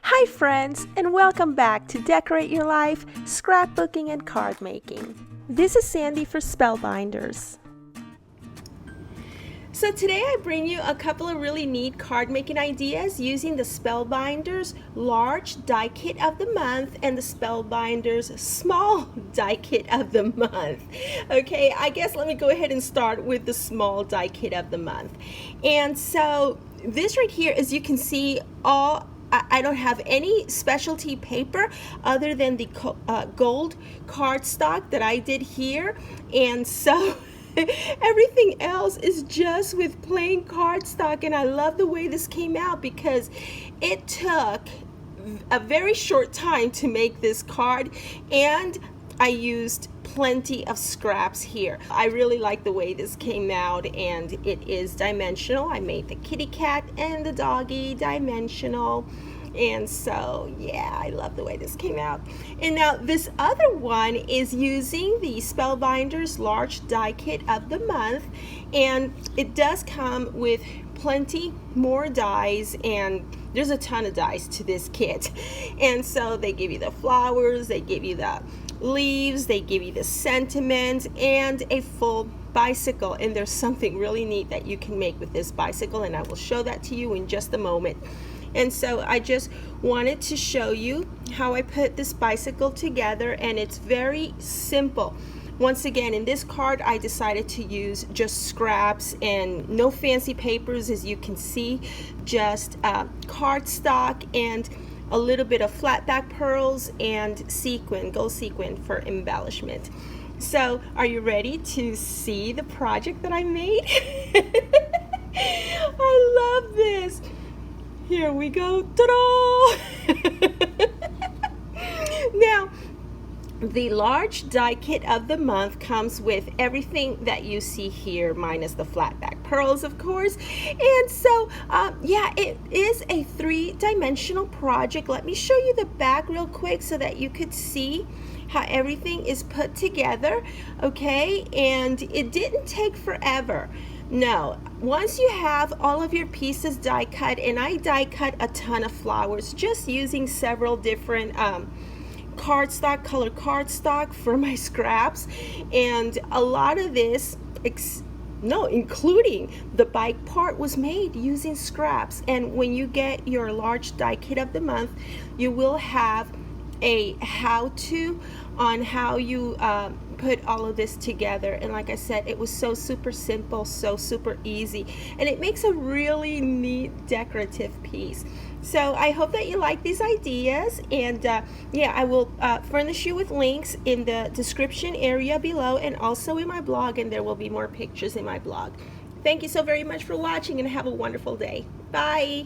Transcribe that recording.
Hi friends, and welcome back to Decorate Your Life, Scrapbooking and Card Making. This is Sandy for Spellbinders. So today I bring you a couple of really neat card making ideas using the Spellbinders Large Die Kit of the Month and the Spellbinders Small Die Kit of the Month. Okay, I guess let me go ahead and start with the Small Die Kit of the Month. And so this right here, as you can see, I don't have any specialty paper other than the gold cardstock that I did here, and so everything else is just with plain cardstock. And I love the way this came out because it took a very short time to make this card, and I used plenty of scraps here. I really like the way this came out, and it is dimensional. I made the kitty cat and the doggy dimensional, and so yeah, I love the way this came out. And now this other one is using the Spellbinders Large Die Kit of the Month, and it does come with plenty more dies, and there's a ton of dies to this kit. And so they give you the flowers, they give you the leaves, they give you the sentiment, and a full bicycle. And there's something really neat that you can make with this bicycle, and I will show that to you in just a moment. And so I just wanted to show you how I put this bicycle together, and it's very simple. Once again, in this card I decided to use just scraps and no fancy papers, as you can see, just cardstock and a little bit of flat back pearls and sequin, gold sequin for embellishment. So are you ready to see the project that I made? I love this. Here we go. Ta-da! Now, the Large Die Kit of the Month comes with everything that you see here, minus the flat back pearls, of course. And so, yeah, it is a three-dimensional project. Let me show you the back real quick so that you could see how everything is put together, okay? And it didn't take forever. No, once you have all of your pieces die cut, and I die cut a ton of flowers just using several different cardstock, colored cardstock for my scraps, and a lot of this, including the bike part, was made using scraps. And when you get your Large Die Kit of the Month, you will have a how-to on how you put all of this together. And like I said, it was so super simple, so super easy, and it makes a really neat decorative piece. So I hope that you like these ideas, and yeah, I will furnish you with links in the description area below, and also in my blog, and there will be more pictures in my blog. Thank you so very much for watching, and have a wonderful day. Bye.